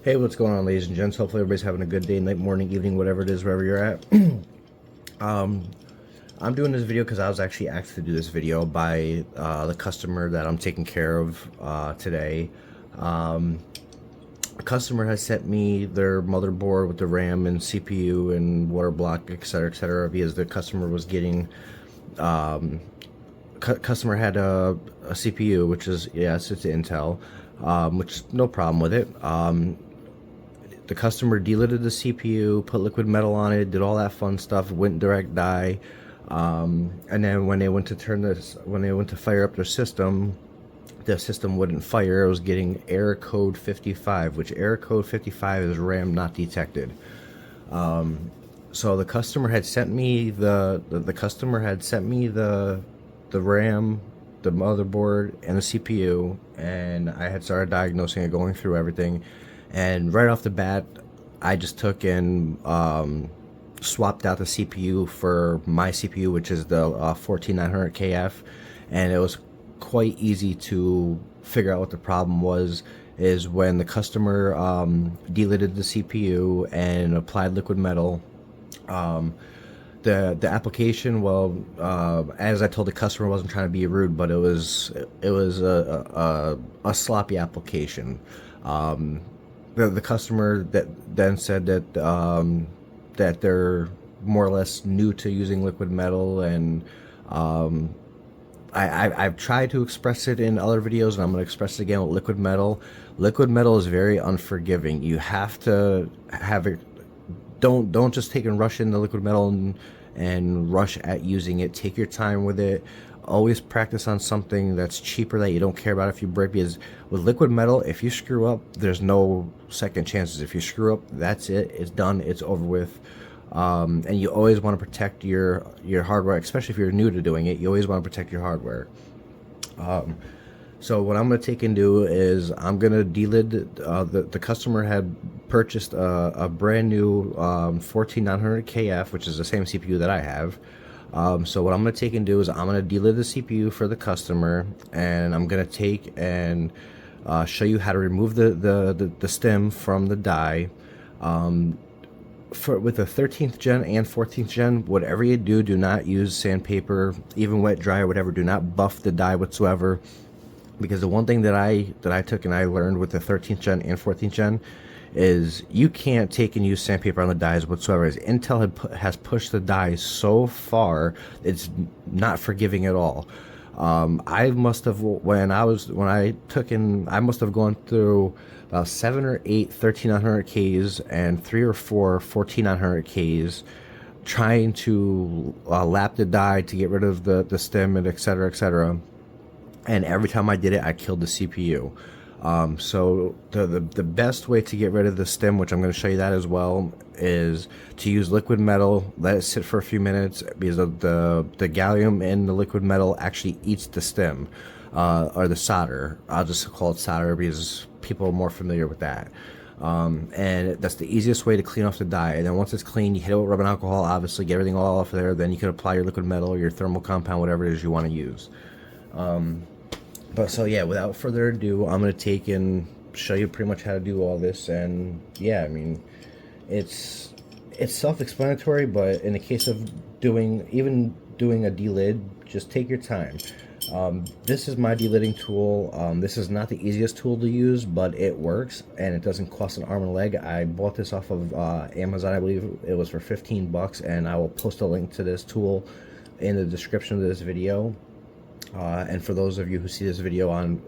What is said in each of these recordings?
Hey, what's going on, ladies and gents? Hopefully everybody's having a good day, night, morning, evening, whatever it is, wherever you're at. um, I'm doing this video because I was actually asked to do this video by the customer that I'm taking care of today. A customer has sent me their motherboard with the RAM and CPU and water block, etc., because the customer was getting customer had a CPU, which is, yes, it's Intel, which no problem with it. The customer delidded the CPU, put liquid metal on it, did all that fun stuff, went direct die, and then when they went to fire up their system, the system wouldn't fire. It was getting error code 55, which error code 55 is RAM not detected. So the customer had sent me the customer had sent me the RAM, the motherboard, and the CPU, and I had started diagnosing it, going through everything, and right off the bat, I just took and swapped out the CPU for my CPU, which is the 14900KF, and it was quite easy to figure out what the problem was. Is when the customer delidded the CPU and applied liquid metal. The application, well, as I told the customer, I wasn't trying to be rude, but it was a sloppy application. The customer that then said that that they're more or less new to using liquid metal, and I've tried to express it in other videos, and I'm going to express it again with liquid metal. Liquid metal is very unforgiving. You have to have it. Don't just take and rush into liquid metal and rush at using it. Take your time with it. Always practice on something that's cheaper, that you don't care about if you break, because with liquid metal, if you screw up, there's no second chances. If you screw up, that's it. It's done. It's over with. And you always want to protect your hardware, especially if you're new to doing it. You always want to protect your hardware. So what I'm going to take and do is I'm going to delid. The customer had purchased a brand new 14900KF, which is the same CPU that I have. So what I'm going to take and do is I'm going to delid the CPU for the customer, and I'm going to take and show you how to remove the stem from the die. With the 13th gen and 14th gen, whatever you do, do not use sandpaper, even wet dry or whatever. Do not buff the die whatsoever, because the one thing that I took and I learned with the 13th gen and 14th gen is you can't take and use sandpaper on the dies whatsoever. As Intel has pushed the dies so far, it's not forgiving at all. I must have, I must have gone through about 7 or 8 13900Ks and 3 or 4 14900Ks trying to lap the die to get rid of the stem, and etc., etc. And every time I did it, I killed the CPU. So the best way to get rid of the stem, which I'm going to show you that as well, is to use liquid metal. Let it sit for a few minutes, because the gallium in the liquid metal actually eats the stem, or the solder. I'll just call it solder because people are more familiar with that. And that's the easiest way to clean off the die. And then once it's clean, you hit it with rubbing alcohol, obviously, get everything all off there. Then you can apply your liquid metal, your thermal compound, whatever it is you want to use. But so yeah, without further ado, I'm going to take and show you pretty much how to do all this. And yeah, I mean, it's self-explanatory, but in the case of doing a delid, just take your time. This is my delidding tool. This is not the easiest tool to use, but it works, and it doesn't cost an arm and a leg. I bought this off of Amazon. I believe it was for 15 bucks, and I will post a link to this tool in the description of this video. And for those of you who see this video on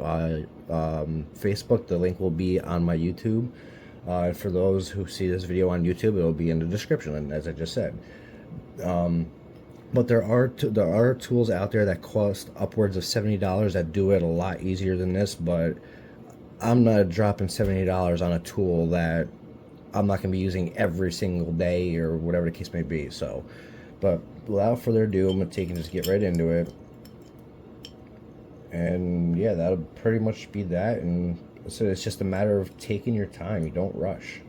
Facebook, the link will be on my YouTube. And for those who see this video on YouTube, it will be in the description, and as I just said. But there are tools out there that cost upwards of $70 that do it a lot easier than this, but I'm not dropping $70 on a tool that I'm not going to be using every single day or whatever the case may be. So, but without further ado, I'm going to take and just get right into it. And yeah, that'll pretty much be that. And so it's just a matter of taking your time. You don't rush.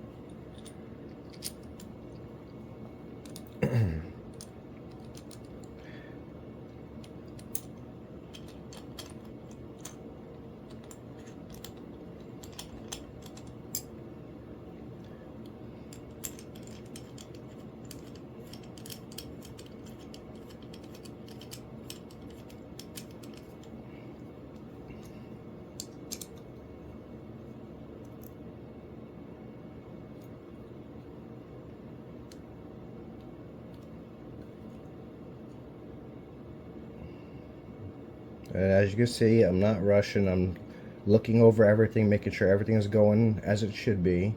And as you can see, I'm not rushing. I'm looking over everything, making sure everything is going as it should be.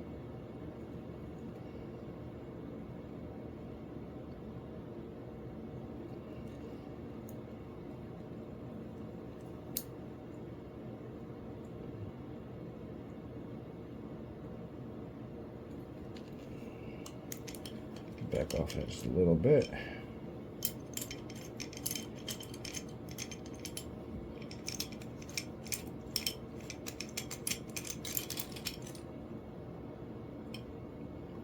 Back off just a little bit.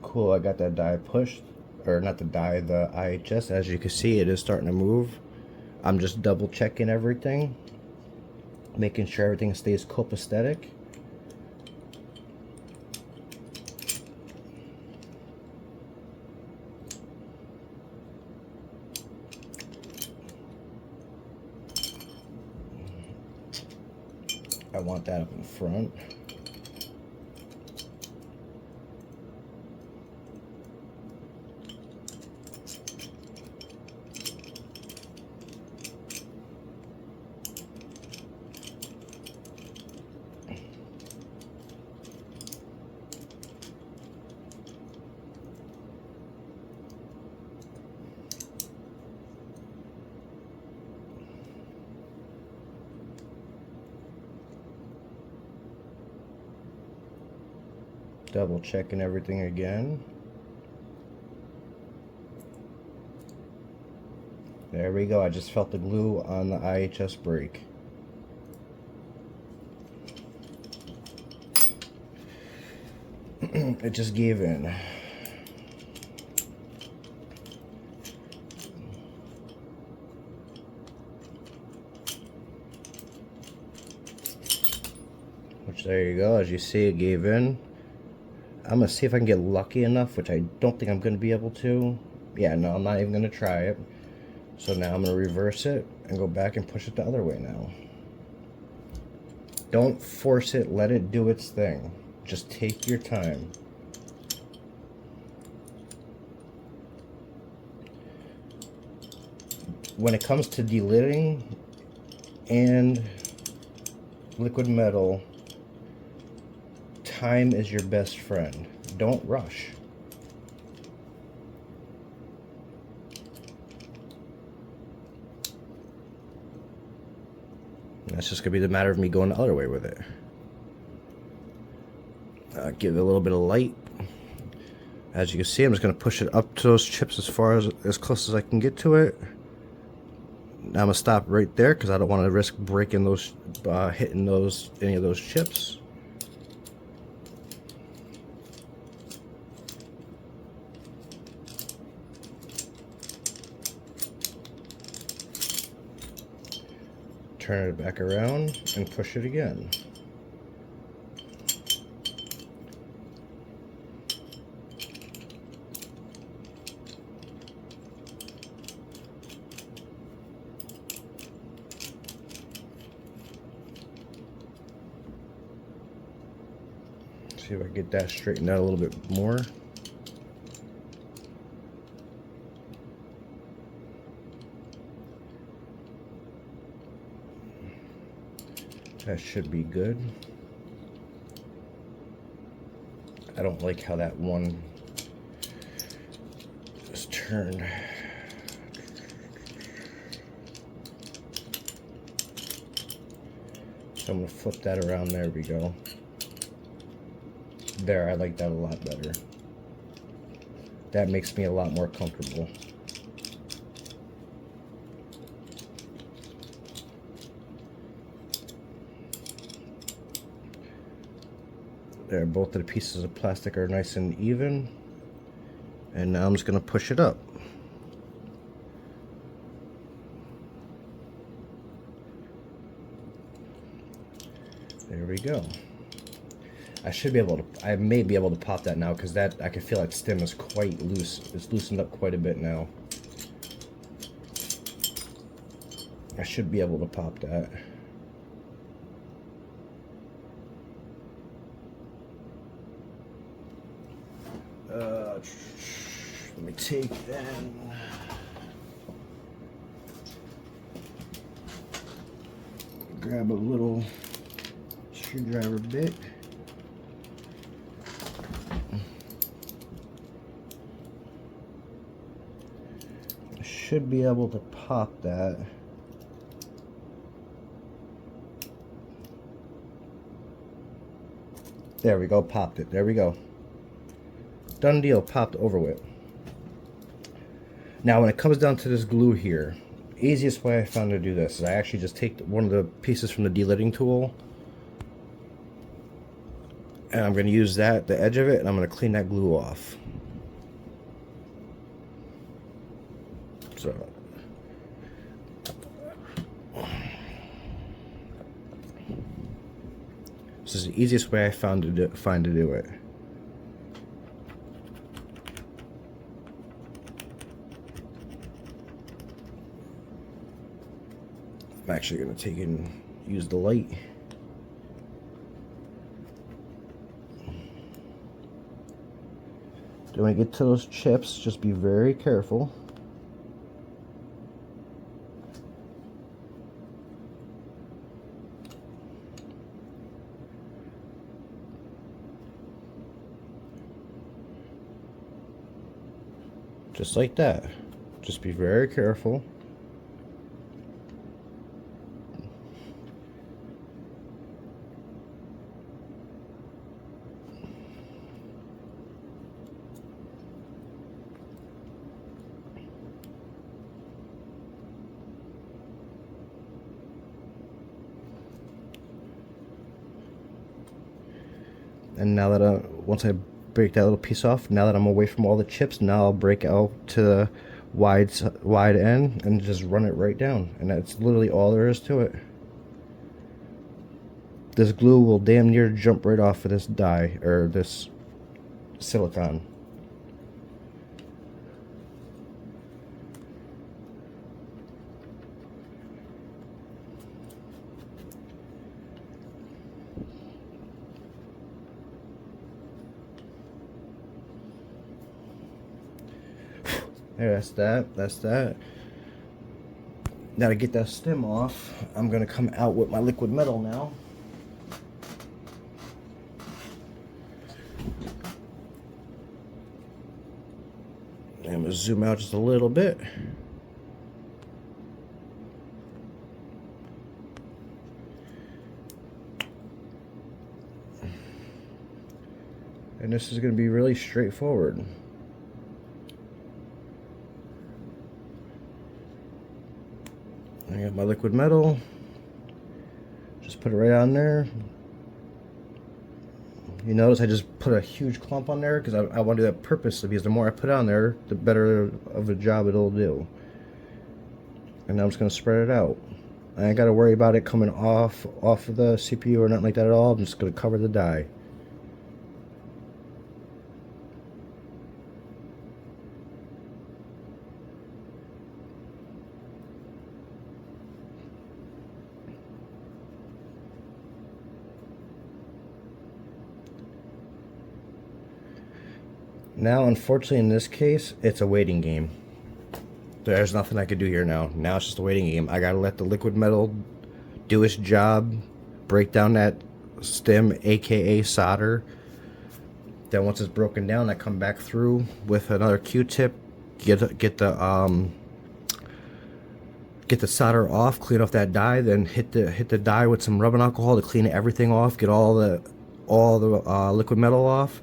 Cool, I got that die pushed, or not the die, the IHS. As you can see, it is starting to move. I'm just double checking everything, making sure everything stays copacetic. I want that up in front. Double checking everything again. There we go. I just felt the glue on the IHS brake. It just gave in. Which, there you go. As you see, it gave in. I'm going to see if I can get lucky enough, which I don't think I'm going to be able to. Yeah, no, I'm not even going to try it. So now I'm going to reverse it and go back and push it the other way now. Don't force it. Let it do its thing. Just take your time. When it comes to delidding and liquid metal, time is your best friend. Don't rush. That's just going to be the matter of me going the other way with it. Give it a little bit of light. As you can see, I'm just going to push it up to those chips as close as I can get to it. Now I'm going to stop right there because I don't want to risk breaking those, hitting any of those chips. Turn it back around and push it again. See if I get that straightened out a little bit more. That should be good. I don't like how that one just turned. So I'm going to flip that around. There we go. There, I like that a lot better. That makes me a lot more comfortable. There, both of the pieces of plastic are nice and even. And now I'm just going to push it up. There we go. I should be able to, I may be able to pop that now because that, I can feel that stem is quite loose. It's loosened up quite a bit now. I should be able to pop that. Let me take then. grab a little screwdriver bit. Should be able to pop that. There we go, popped it. There we go. Done deal, popped over with. Now when it comes down to this glue here, easiest way I found to do this is I actually just take one of the pieces from the delidding tool, and I'm going to use that, the edge of it, and I'm going to clean that glue off. So this is the easiest way I find to do it. I'm actually going to take and use the light. When I get to those chips, just be very careful. Just like that. Just be very careful. And now that once I break that little piece off, now that I'm away from all the chips, now I'll break out to the wide end and just run it right down, and that's literally all there is to it. This glue will damn near jump right off of this die, or this silicone. There, that's that. Now to get that stem off, I'm gonna come out with my liquid metal now. I'm gonna zoom out just a little bit. And this is gonna be really straightforward. I got my liquid metal, just put it right on there. You notice I just put a huge clump on there because I want to do that purposely, because the more I put on there, the better of a job it'll do. And now I'm just going to spread it out. I ain't got to worry about it coming off of the CPU or nothing like that at all. I'm just going to cover the die. Now, unfortunately, in this case, it's a waiting game. There's nothing I could do here now. Now it's just a waiting game. I gotta let the liquid metal do its job, break down that stem, aka solder. Then once it's broken down, I come back through with another Q-tip, get the solder off, clean off that die, then hit the die with some rubbing alcohol to clean everything off, get all the liquid metal off.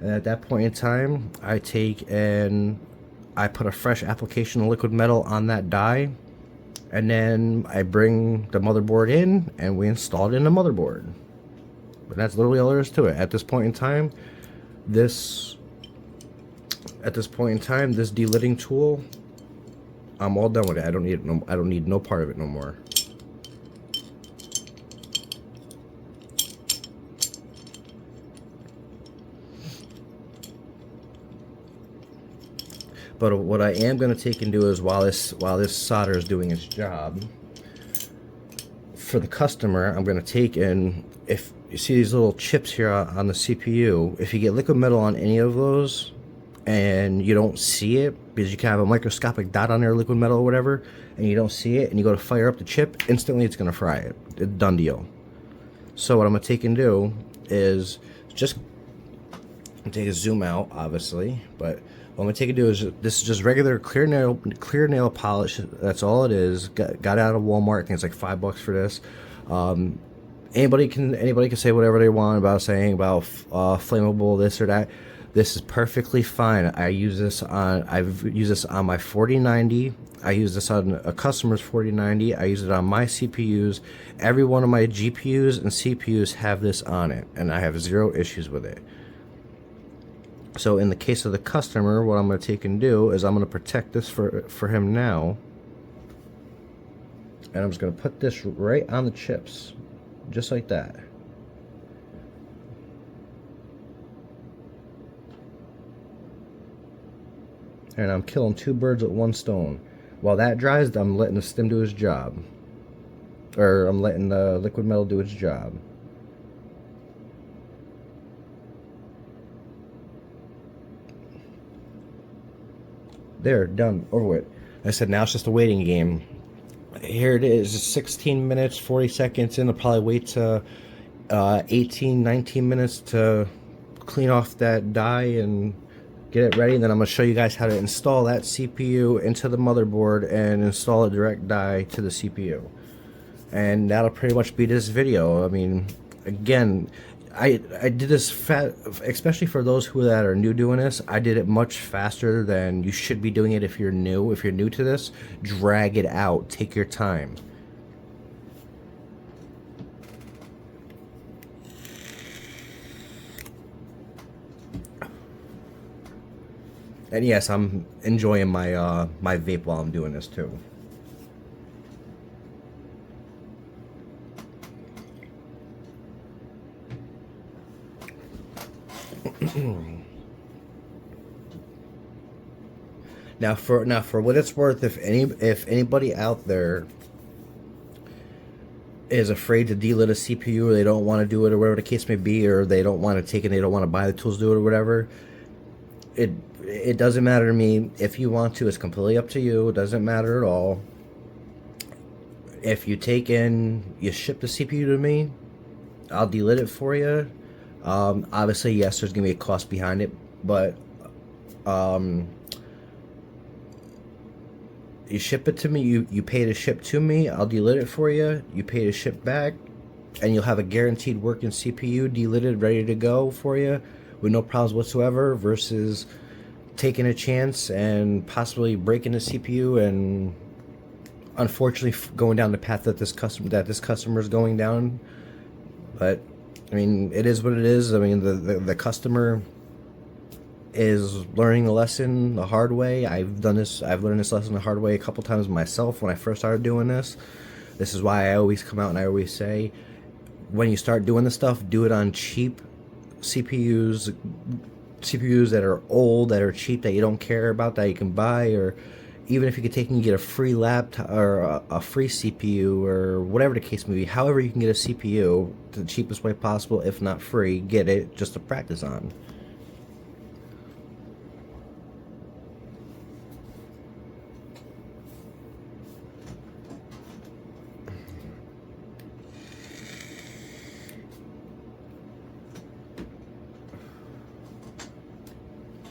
And at that point in time, I take and I put a fresh application of liquid metal on that die, and then I bring the motherboard in and we install it in the motherboard. But that's literally all there is to it. At this point in time, this delidding tool, I'm all done with it. I don't need no part of it no more. But what I am going to take and do is, while this solder is doing its job, for the customer, I'm going to take and, if you see these little chips here on the CPU, if you get liquid metal on any of those, and you don't see it because you can have a microscopic dot on there, liquid metal or whatever, and you don't see it, and you go to fire up the chip, instantly it's going to fry it. Done deal. So what I'm going to take and do is just take a zoom out, obviously, but what I'm going to take and do is, this is just regular clear nail polish. That's all it is. Got it out of Walmart. I think it's like $5 for this. Anybody can say whatever they want about saying about flammable this or that. This is perfectly fine. I've used this on my 4090. I use this on a customer's 4090. I use it on my CPUs. Every one of my GPUs and CPUs have this on it, and I have zero issues with it. So in the case of the customer, what I'm going to take and do is I'm going to protect this for him now. And I'm just going to put this right on the chips, just like that. And I'm killing two birds with one stone. While that dries, I'm letting the stim do his job. Or I'm letting the liquid metal do its job. There, done, over with. I said now it's just a waiting game. Here it is, 16 minutes, 40 seconds in. I'll probably wait to 18, 19 minutes to clean off that die and get it ready. And then I'm going to show you guys how to install that CPU into the motherboard and install a direct die to the CPU. And that'll pretty much be this video. I mean, again, I did this especially for those that are new doing this. I did it much faster than you should be doing it if you're new. If you're new to this, drag it out. Take your time. And yes, I'm enjoying my my vape while I'm doing this too. Now for what it's worth, if anybody out there is afraid to delid a CPU, or they don't want to do it, or whatever the case may be, or they don't want to take it, they don't want to buy the tools to do it or whatever, it doesn't matter to me. If you want to, it's completely up to you. It doesn't matter at all. If you ship the CPU to me, I'll delid it for you. Obviously, yes, there's gonna be a cost behind it, but you ship it to me, you pay to ship to me, I'll delid it for you, you pay to ship back, and you'll have a guaranteed working CPU delided, ready to go for you with no problems whatsoever, versus taking a chance and possibly breaking the CPU and unfortunately going down the path that this customer is going down. But I mean, it is what it is. I mean, the customer is learning the lesson the hard way. I've learned this lesson the hard way a couple times myself when I first started doing this. This is why I always come out and I always say, when you start doing this stuff, do it on cheap CPUs that are old, that are cheap, that you don't care about, that you can buy, or even if you could take and get a free laptop or a free CPU or whatever the case may be. However you can get a CPU the cheapest way possible, if not free, get it just to practice on.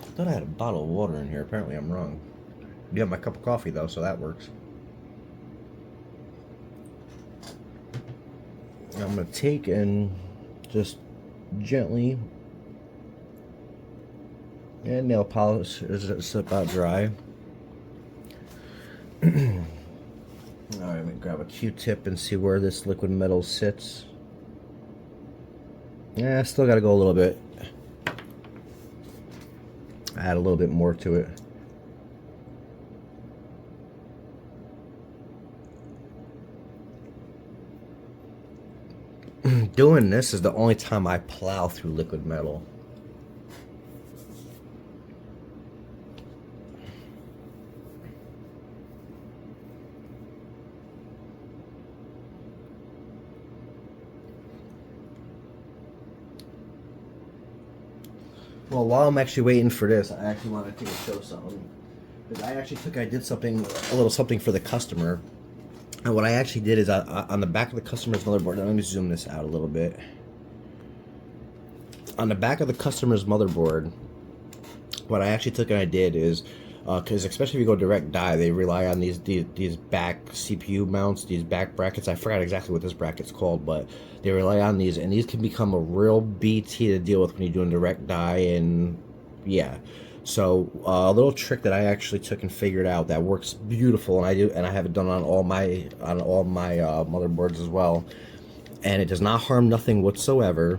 I thought I had a bottle of water in here. Apparently I'm wrong. I do have my cup of coffee though, so that works. I'm going to take and just gently, and nail polish is it's about dry. Alright, let me grab a Q-tip and see where this liquid metal sits. Yeah, still got to go a little bit. Add a little bit more to it. Doing this is the only time I plow through liquid metal. Well, while I'm actually waiting for this, I actually wanted to show something. Because I did something, a little something for the customer. And what I actually did is on the back of the customer's motherboard, let me zoom this out a little bit. On the back of the customer's motherboard, what I actually took and I did is, because especially if you go direct die, they rely on these back CPU mounts, these back brackets. I forgot exactly what this bracket's called, but they rely on these, and these can become a real BT to deal with when you're doing direct die, and yeah. So a little trick that I actually took and figured out that works beautiful, and I have it done on all my motherboards as well, and it does not harm nothing whatsoever.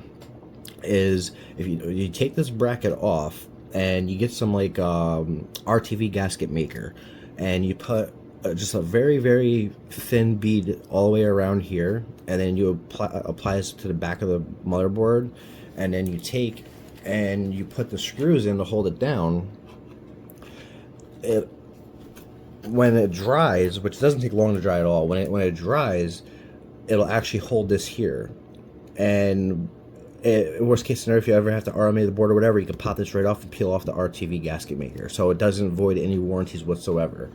Is if you take this bracket off and you get some like RTV gasket maker, and you put just a very very thin bead all the way around here, and then you apply this to the back of the motherboard, and then you take and you put the screws in to hold it down. When it dries, which doesn't take long to dry at all, when it dries, it'll actually hold this here. And worst case scenario, if you ever have to RMA the board or whatever, you can pop this right off and peel off the RTV gasket maker, so it doesn't void any warranties whatsoever.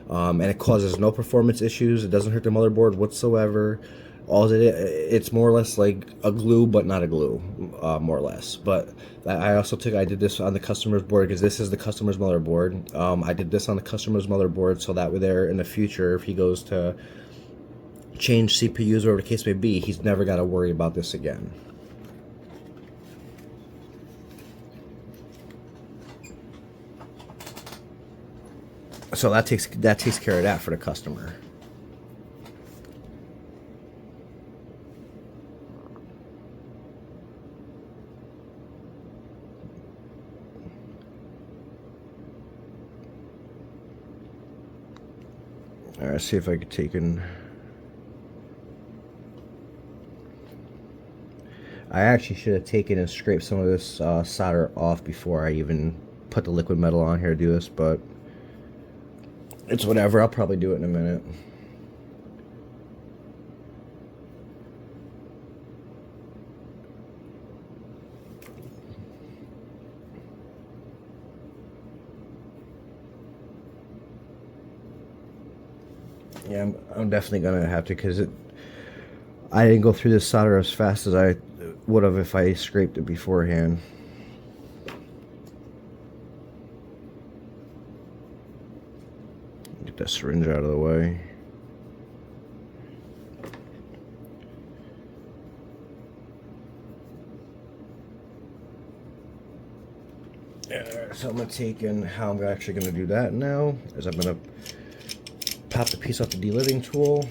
And it causes no performance issues. It doesn't hurt the motherboard whatsoever. It's more or less like a glue, but not a glue, more or less. But I did this on the customer's board because this is the customer's motherboard. I did this on the customer's motherboard so that way there in the future, if he goes to change CPUs or whatever the case may be, he's never got to worry about this again. So that takes care of that for the customer. All right, see if I could take in. I actually should have taken and scraped some of this solder off before I even put the liquid metal on here to do this, but it's whatever. I'll probably do it in a minute. Yeah, I'm definitely gonna have to, because I didn't go through this solder as fast as I would have if I scraped it beforehand. Get that syringe out of the way. So I'm gonna take in how I'm actually gonna do that now is I'm gonna pop the piece off the delidding tool,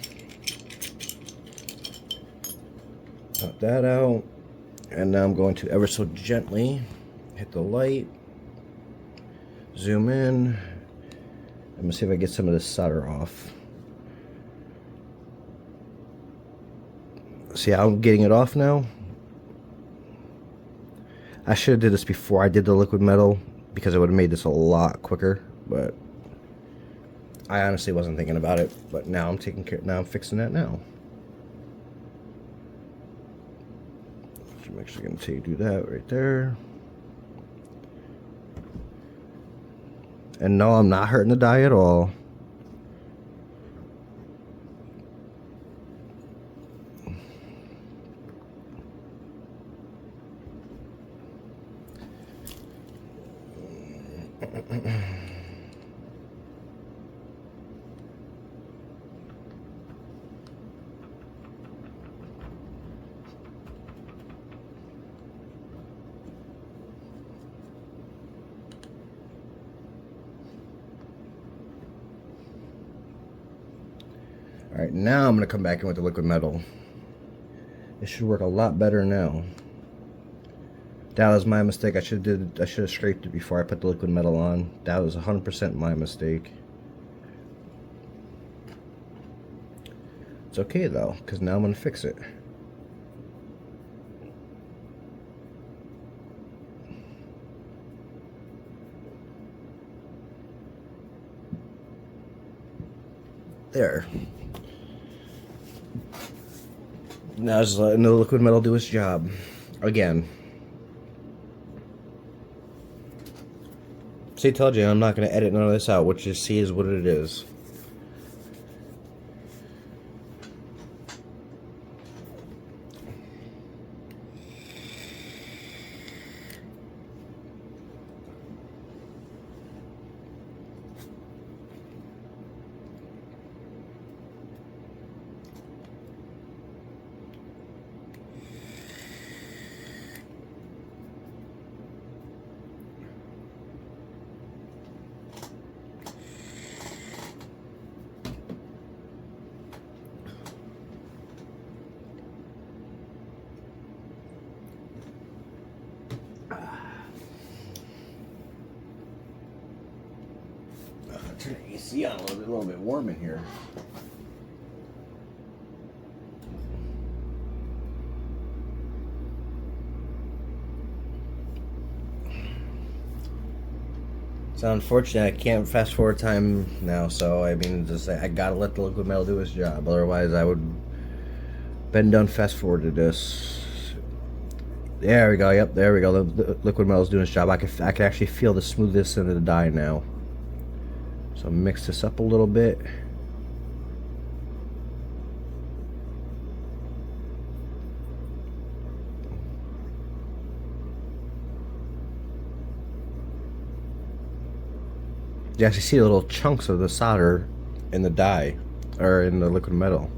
pop that out, and now I'm going to ever so gently hit the light, zoom in. I'm gonna see if I get some of this solder off. See how I'm getting it off now? I should have did this before I did the liquid metal, because it would have made this a lot quicker, but I honestly wasn't thinking about it. But now I'm taking care. Now I'm fixing that now. So I'm actually going to do that right there. And no, I'm not hurting the die at all. Alright, now I'm going to come back in with the liquid metal. It should work a lot better now. That was my mistake. I should have scraped it before I put the liquid metal on. That was 100% my mistake. It's okay though, because now I'm going to fix it. There. Now just letting the liquid metal do its job. Again. See, told you I'm not going to edit none of this out. What you see is what it is. Turn the AC on a little bit warm in here. It's unfortunate I can't fast forward time now, so I mean, just I gotta let the liquid metal do his job. Otherwise, I would been done fast forward to this. There we go. Yep, there we go. The liquid metal's doing its job. I can actually feel the smoothness in the dye now. So mix this up a little bit. You actually see the little chunks of the solder in the dye, or in the liquid metal.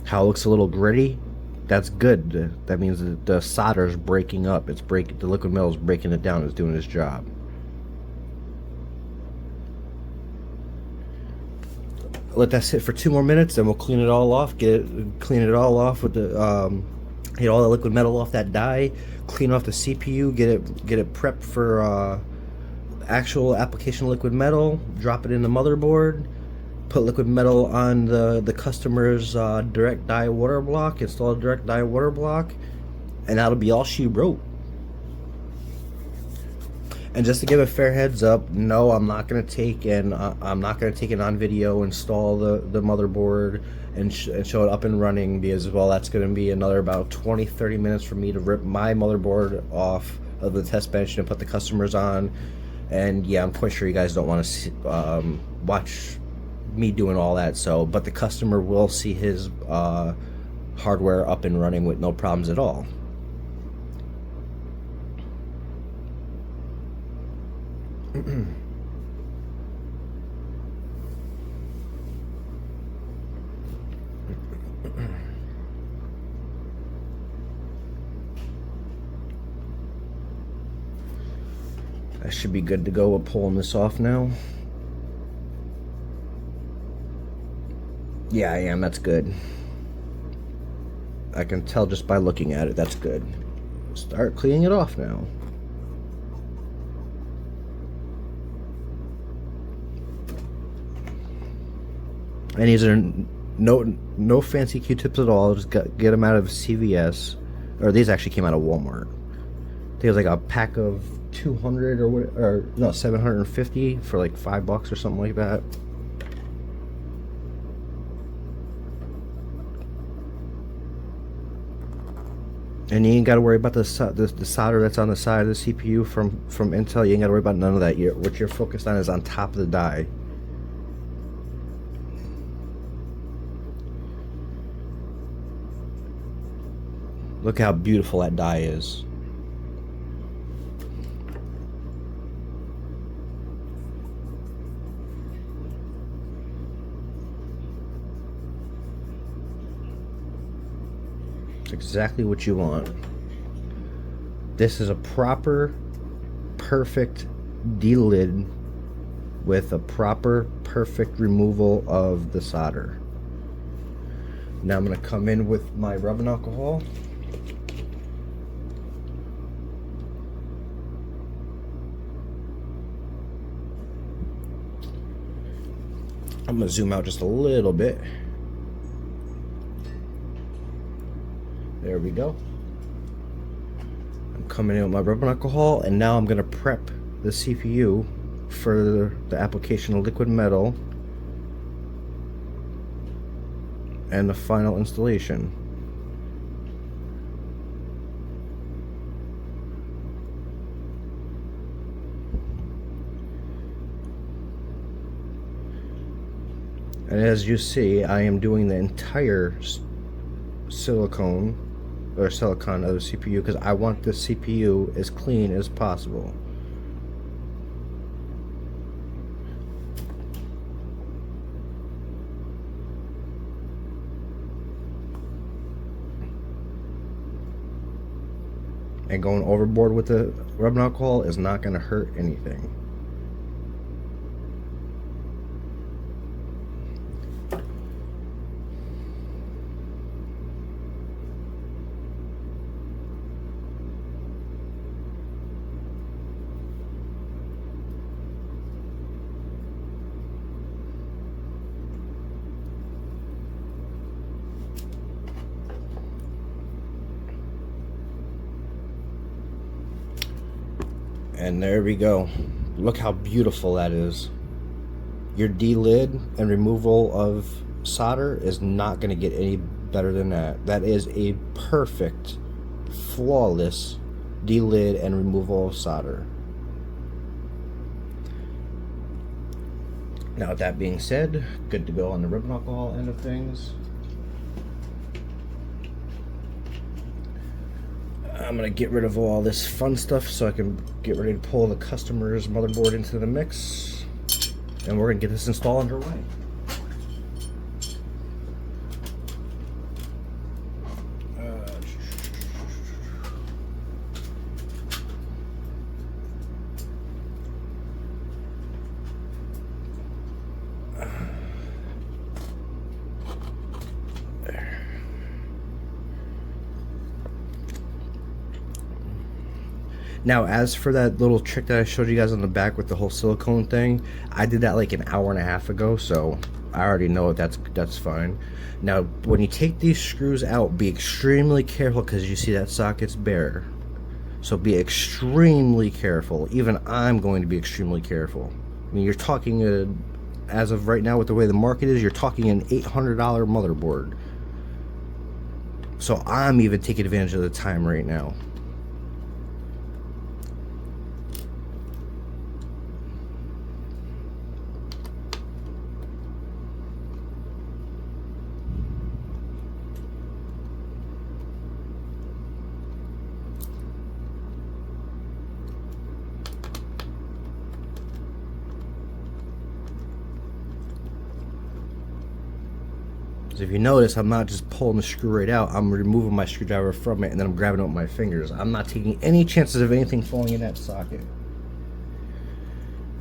How it looks a little gritty, that's good. That means that the solder is breaking up. The liquid metal is breaking it down. It's doing its job. Let that sit for 2 more minutes, then we'll clean it all off. Clean it all off with the get all the liquid metal off that die. Clean off the CPU. Get it prepped for actual application of liquid metal. Drop it in the motherboard. Put liquid metal on the customer's direct die water block. Install a direct die water block, and that'll be all she wrote. And just to give a fair heads up, no, I'm not gonna take it on video, install the motherboard, and show it up and running, because, well, that's gonna be another about 20-30 minutes for me to rip my motherboard off of the test bench and put the customers on. And yeah, I'm quite sure you guys don't want to watch me doing all that. So, but the customer will see his hardware up and running with no problems at all. I should be good to go with pulling this off now. Yeah, I am. That's good. I can tell just by looking at it. That's good. Start cleaning it off now. And these are no fancy Q-tips at all. Just get them out of CVS, or these actually came out of Walmart. I think it was like a pack of 200 or no, 750 for like $5 or something like that. And you ain't got to worry about the solder that's on the side of the CPU from Intel. You ain't got to worry about none of that. What you're focused on is on top of the die. Look how beautiful that die is. It's exactly what you want. This is a proper, perfect delid with a proper, perfect removal of the solder. Now I'm going to come in with my rubbing alcohol. I'm going to zoom out just a little bit. There we go. I'm coming in with my rubbing alcohol, and now I'm going to prep the CPU for the application of liquid metal and the final installation. And as you see, I am doing the entire silicone or silicon of the CPU because I want the CPU as clean as possible. And going overboard with the rubbing alcohol is not going to hurt anything. And there we go. Look how beautiful that is. Your delid and removal of solder is not going to get any better than that. That is a perfect, flawless delid and removal of solder. Now, with that being said, good to go on the ribbon alcohol end of things. I'm going to get rid of all this fun stuff so I can get ready to pull the customer's motherboard into the mix. And we're going to get this install underway. Now, as for that little trick that I showed you guys on the back with the whole silicone thing, I did that like an hour and a half ago, so I already know that's fine. Now, when you take these screws out, be extremely careful because you see that socket's bare. So be extremely careful. Even I'm going to be extremely careful. I mean, you're talking, as of right now with the way the market is, you're talking an $800 motherboard. So I'm even taking advantage of the time right now. If you notice, I'm not just pulling the screw right out, I'm removing my screwdriver from it and then I'm grabbing it with my fingers. I'm not taking any chances of anything falling in that socket.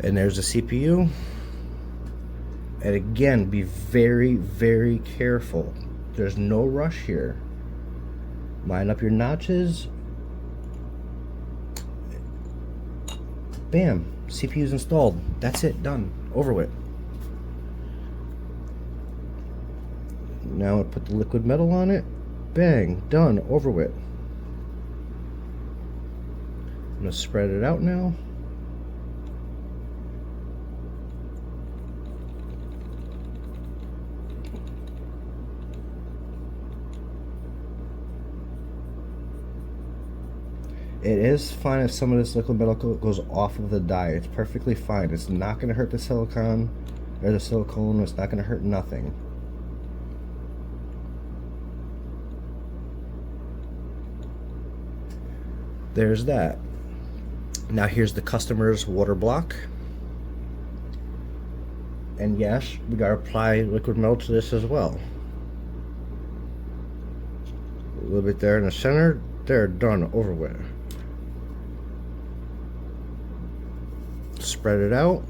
And there's the CPU. And again, be very, very careful. There's no rush here. Line up your notches. Bam, CPU's installed. That's it, done, over with. Now I put the liquid metal on it. Bang, done, over with. I'm gonna spread it out now. It is fine if some of this liquid metal goes off of the die. It's perfectly fine. It's not gonna hurt the silicone or the silicone. It's not gonna hurt nothing. There's that. Now here's the customer's water block. And yes, we gotta apply liquid metal to this as well. A little bit there in the center. There, done, over with. Spread it out.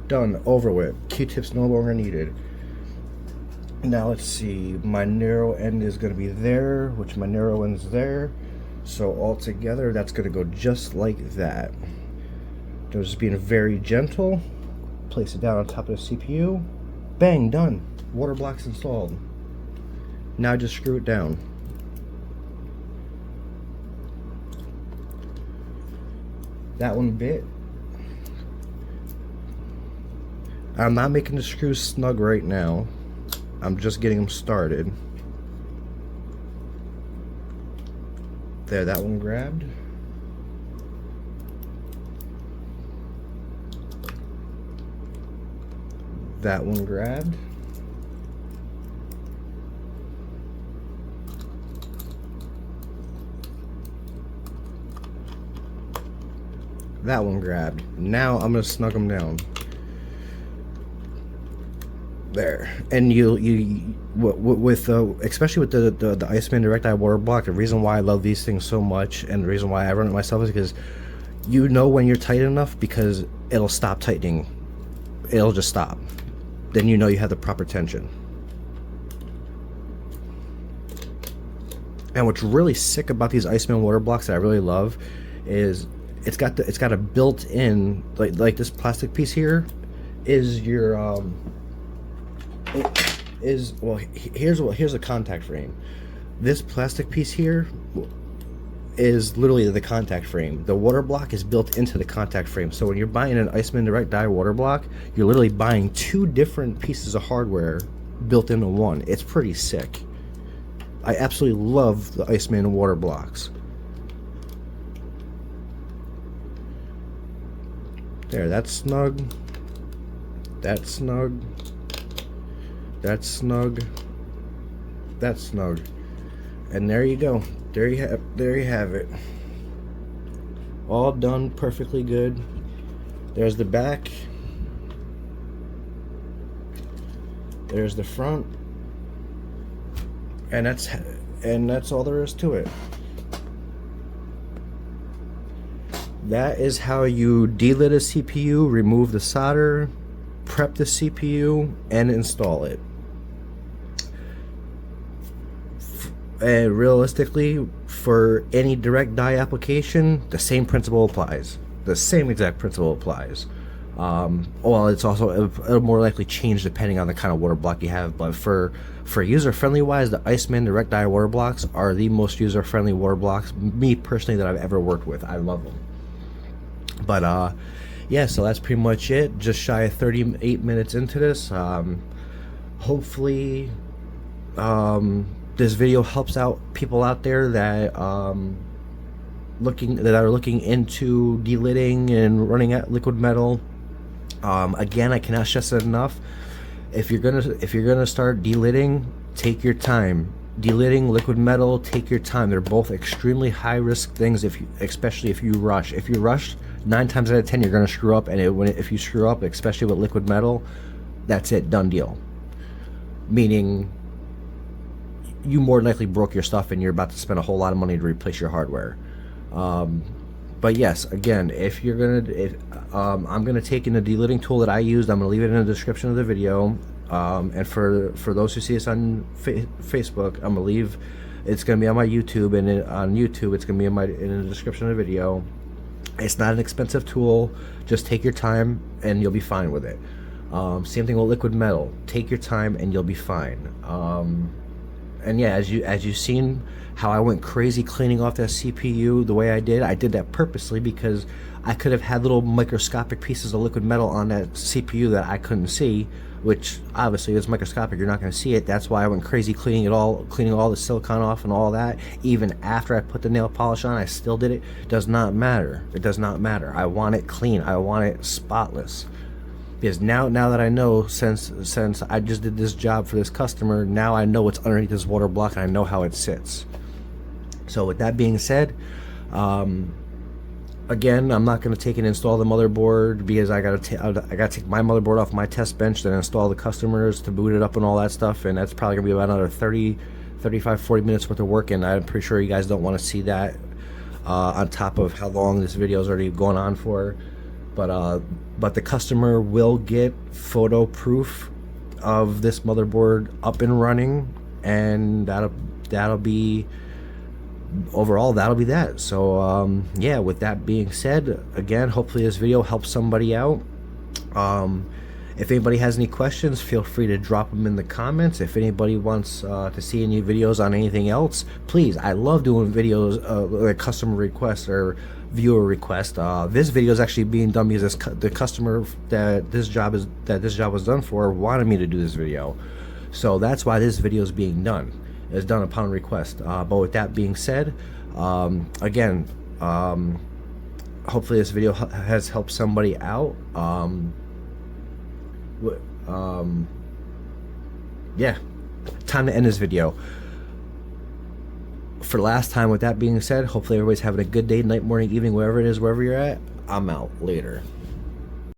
Done, over with. Q-tips no longer needed. Now let's see, my narrow end is going to be there, which my narrow end's there. So all together, that's going to go just like that. Just being very gentle. Place it down on top of the CPU. Bang, done. Water block's installed. Now just screw it down. That one bit. I'm not making the screws snug right now. I'm just getting them started. There, that one grabbed. That one grabbed. That one grabbed. Now I'm gonna snug them down. There, and with especially with the Iceman Direct Eye water block, the reason why I love these things so much and the reason why I run it myself is because you know when you're tight enough, because it'll stop tightening. It'll just stop. Then you know you have the proper tension. And what's really sick about these Iceman water blocks that I really love is it's got a built-in, like this plastic piece here is your here's a contact frame. This plastic piece here is literally the contact frame. The water block is built into the contact frame. So when you're buying an Iceman Direct Dye water block, you're literally buying two different pieces of hardware built into one. It's pretty sick. I absolutely love the Iceman water blocks. There, that's snug. That's snug. That's snug. That's snug. And there you go. There you have it. All done perfectly good. There's the back. There's the front. And that's all there is to it. That is how you delid a CPU, remove the solder, prep the CPU, and install it. And realistically, for any direct dye application, the same principle applies. The same exact principle applies. Well, it's also, it'll more likely change depending on the kind of water block you have, but for user-friendly wise, the Iceman Direct Dye water blocks are the most user-friendly water blocks, me personally, that I've ever worked with. I love them. But yeah, so that's pretty much it. Just shy of 38 minutes into this. Hopefully this video helps out people out there that are looking into delidding and running at liquid metal. Again, I cannot stress it enough. If you're gonna start delidding, take your time. Delidding, liquid metal, take your time. They're both extremely high risk things, especially if you rush. If you rush, 9 times out of 10 you're gonna screw up, and if you screw up, especially with liquid metal, that's it, done deal. Meaning you more than likely broke your stuff and you're about to spend a whole lot of money to replace your hardware. But yes, again, I'm gonna take in the delidding tool that I used. I'm gonna leave it in the description of the video. And for those who see us on Facebook, I'm gonna leave. It's gonna be on my YouTube, and on YouTube, it's gonna be in the description of the video. It's not an expensive tool. Just take your time, and you'll be fine with it. Same thing with liquid metal. Take your time, and you'll be fine. And yeah, as you've seen how I went crazy cleaning off that CPU the way I did that purposely, because I could have had little microscopic pieces of liquid metal on that CPU that I couldn't see, which obviously is microscopic, you're not going to see it. That's why I went crazy cleaning all the silicone off and all that. Even after I put the nail polish on, I still did it. Does not matter. It does not matter. I want it clean. I want it spotless. Because now that I know, since I just did this job for this customer, now I know what's underneath this water block and I know how it sits. So with that being said, again, I'm not going to take and install the motherboard, because I got to take my motherboard off my test bench, then install the customers to boot it up and all that stuff, and that's probably going to be about another 35-40 minutes worth of work, and I'm pretty sure you guys don't want to see that on top of how long this video is already going on for. But the customer will get photo proof of this motherboard up and running, and that'll be overall, that'll be that. So yeah, with that being said, again, hopefully this video helps somebody out. If anybody has any questions, feel free to drop them in the comments. If anybody wants to see any videos on anything else, please, I love doing videos, like customer requests or viewer requests. This video is actually being done because the customer that this job was done for wanted me to do this video, so that's why this video is being done. is done upon request. But with that being said, again, hopefully this video has helped somebody out. Yeah, time to end this video. For last time, with that being said, hopefully everybody's having a good day, night, morning, evening, wherever it is, wherever you're at. I'm out. Later.